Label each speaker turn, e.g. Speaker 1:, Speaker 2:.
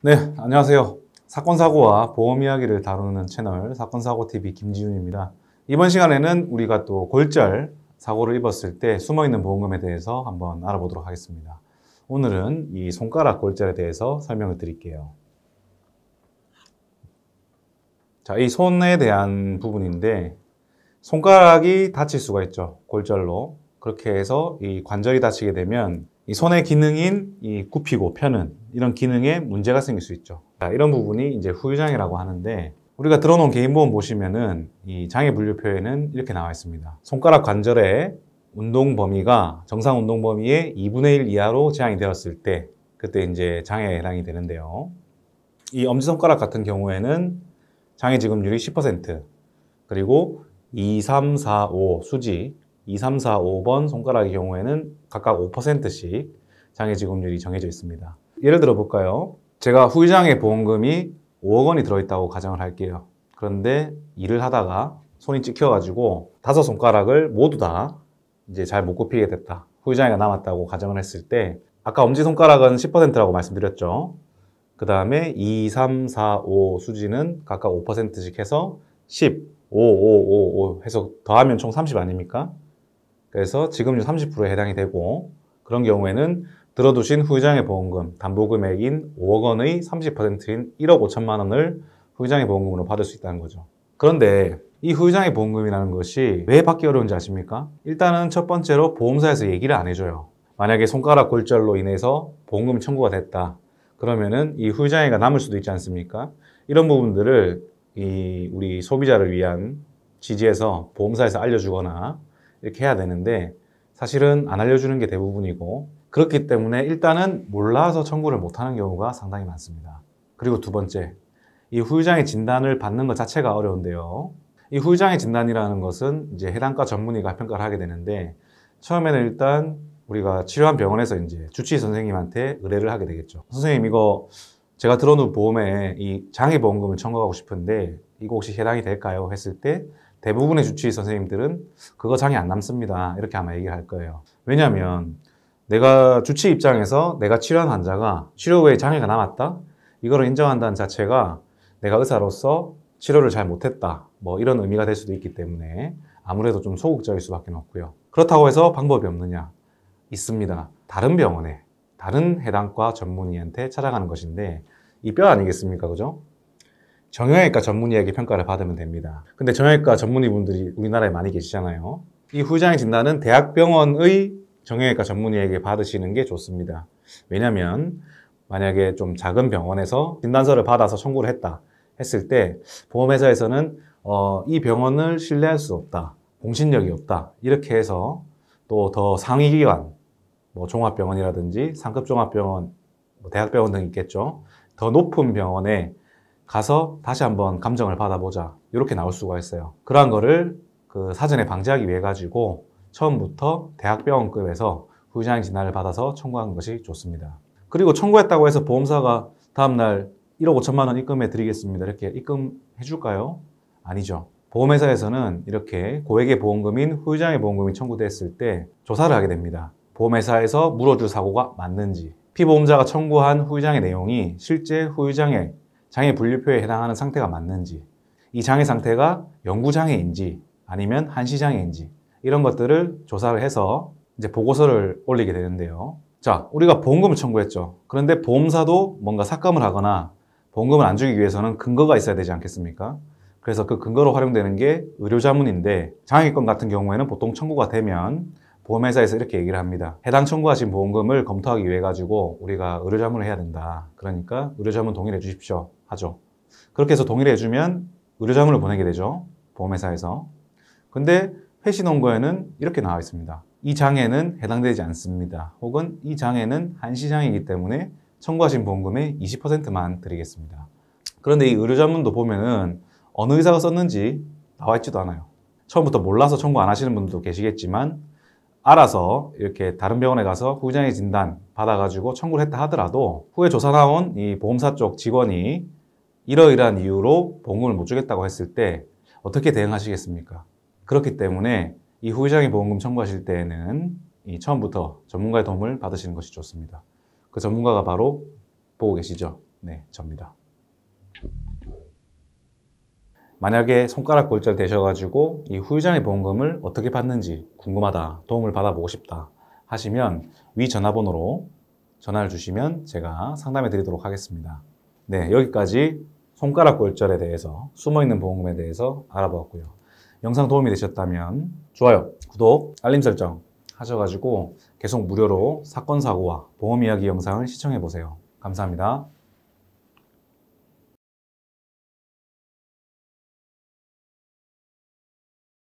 Speaker 1: 네, 안녕하세요. 사건, 사고와 보험 이야기를 다루는 채널 사건사고TV 김지윤입니다. 이번 시간에는 우리가 또 골절 사고를 입었을 때 숨어있는 보험금에 대해서 한번 알아보도록 하겠습니다. 오늘은 이 손가락 골절에 대해서 설명을 드릴게요. 자, 이 손에 대한 부분인데 손가락이 다칠 수가 있죠. 골절로. 그렇게 해서 이 관절이 다치게 되면 이 손의 기능인 이 굽히고 펴는 이런 기능에 문제가 생길 수 있죠. 자, 이런 부분이 이제 후유장애라고 하는데 우리가 들어놓은 개인보험 보시면은 이 장애 분류표에는 이렇게 나와 있습니다. 손가락 관절의 운동 범위가 정상 운동 범위의 2분의 1 이하로 제한이 되었을 때 그때 이제 장애에 해당이 되는데요. 이 엄지손가락 같은 경우에는 장애 지급률이 10%, 그리고 2, 3, 4, 5 수지 2, 3, 4, 5번 손가락의 경우에는 각각 5%씩 장애 지급률이 정해져 있습니다. 예를 들어 볼까요? 제가 후유장애 보험금이 5억 원이 들어있다고 가정을 할게요. 그런데 일을 하다가 손이 찍혀가지고 5손가락을 모두 다 이제 잘 못 굽히게 됐다. 후유장애가 남았다고 가정을 했을 때 아까 엄지손가락은 10%라고 말씀드렸죠. 그 다음에 2, 3, 4, 5 수지는 각각 5%씩 해서 10, 5, 5, 5 해서 더하면 총 30 아닙니까? 그래서 지급률 30%에 해당이 되고 그런 경우에는 들어두신 후유장애 보험금 담보금액인 5억 원의 30%인 1억 5천만 원을 후유장애 보험금으로 받을 수 있다는 거죠. 그런데 이 후유장애 보험금이라는 것이 왜 받기 어려운지 아십니까? 일단은 첫 번째로 보험사에서 얘기를 안 해줘요. 만약에 손가락 골절로 인해서 보험금이 청구가 됐다. 그러면은 이 후유장애가 남을 수도 있지 않습니까? 이런 부분들을 우리 소비자를 위한 취지에서 보험사에서 알려주거나 이렇게 해야 되는데 사실은 안 알려주는 게 대부분이고 그렇기 때문에 일단은 몰라서 청구를 못하는 경우가 상당히 많습니다. 그리고 두 번째, 이 후유장애 진단을 받는 것 자체가 어려운데요. 이 후유장애 진단이라는 것은 이제 해당과 전문의가 평가를 하게 되는데 처음에는 일단 우리가 치료한 병원에서 이제 주치의 선생님한테 의뢰를 하게 되겠죠. 선생님, 이거 제가 들어놓은 보험에 이 장애보험금을 청구하고 싶은데 이거 혹시 해당이 될까요? 했을 때 대부분의 주치의 선생님들은 그거 장애 안 남습니다. 이렇게 아마 얘기를 할 거예요. 왜냐하면 내가 주치의 입장에서 내가 치료한 환자가 치료 후에 장애가 남았다? 이거를 인정한다는 자체가 내가 의사로서 치료를 잘 못했다. 뭐 이런 의미가 될 수도 있기 때문에 아무래도 좀 소극적일 수밖에 없고요. 그렇다고 해서 방법이 없느냐? 있습니다. 다른 병원에, 다른 해당과 전문의한테 찾아가는 것인데 이 뼈 아니겠습니까? 그죠? 정형외과 전문의에게 평가를 받으면 됩니다. 근데 정형외과 전문의분들이 우리나라에 많이 계시잖아요. 이 후유장애 진단은 대학병원의 정형외과 전문의에게 받으시는 게 좋습니다. 왜냐하면 만약에 좀 작은 병원에서 진단서를 받아서 청구를 했다 했을 때 보험회사에서는 이 병원을 신뢰할 수 없다, 공신력이 없다 이렇게 해서 또 더 상위 기관, 뭐 종합병원이라든지 상급 종합병원, 뭐 대학병원 등 있겠죠. 더 높은 병원에 가서 다시 한번 감정을 받아보자 이렇게 나올 수가 있어요. 그러한 거를 그 사전에 방지하기 위해 가지고 처음부터 대학병원급에서 후유장애 진단을 받아서 청구하는 것이 좋습니다. 그리고 청구했다고 해서 보험사가 다음날 1억 5천만 원 입금해 드리겠습니다 이렇게 입금해 줄까요? 아니죠. 보험회사에서는 이렇게 고액의 보험금인 후유장애 보험금이 청구됐을 때 조사를 하게 됩니다. 보험회사에서 물어줄 사고가 맞는지, 피보험자가 청구한 후유장애 내용이 실제 후유장애 장애 분류표에 해당하는 상태가 맞는지, 이 장애 상태가 영구장애인지 아니면 한시장애인지 이런 것들을 조사를 해서 이제 보고서를 올리게 되는데요. 자, 우리가 보험금을 청구했죠. 그런데 보험사도 뭔가 삭감을 하거나 보험금을 안 주기 위해서는 근거가 있어야 되지 않겠습니까? 그래서 그 근거로 활용되는 게 의료자문인데 장애권 같은 경우에는 보통 청구가 되면 보험회사에서 이렇게 얘기를 합니다. 해당 청구하신 보험금을 검토하기 위해 가지고 우리가 의료자문을 해야 된다. 그러니까 의료자문 동의를 해주십시오 하죠. 그렇게 해서 동의를 해주면 의료자문을 보내게 되죠. 보험회사에서. 근데 회신원고에는 이렇게 나와 있습니다. 이 장애는 해당되지 않습니다. 혹은 이 장애는 한시장애이기 때문에 청구하신 보험금의 20%만 드리겠습니다. 그런데 이 의료자문도 보면은 어느 의사가 썼는지 나와 있지도 않아요. 처음부터 몰라서 청구 안 하시는 분들도 계시겠지만 알아서 이렇게 다른 병원에 가서 후유장애 진단 받아가지고 청구를 했다 하더라도 후에 조사 나온 이 보험사 쪽 직원이 이러이러한 이유로 보험금을 못 주겠다고 했을 때 어떻게 대응하시겠습니까? 그렇기 때문에 이 후유장애 보험금 청구하실 때에는 처음부터 전문가의 도움을 받으시는 것이 좋습니다. 그 전문가가 바로 보고 계시죠. 네, 접니다. 만약에 손가락 골절 되셔가지고 이 후유장애 보험금을 어떻게 받는지 궁금하다, 도움을 받아보고 싶다 하시면 위 전화번호로 전화를 주시면 제가 상담해 드리도록 하겠습니다. 네, 여기까지 손가락 골절에 대해서, 숨어있는 보험금에 대해서 알아보았고요. 영상 도움이 되셨다면 좋아요, 구독, 알림 설정 하셔가지고 계속 무료로 사건, 사고와 보험 이야기 영상을 시청해 보세요. 감사합니다.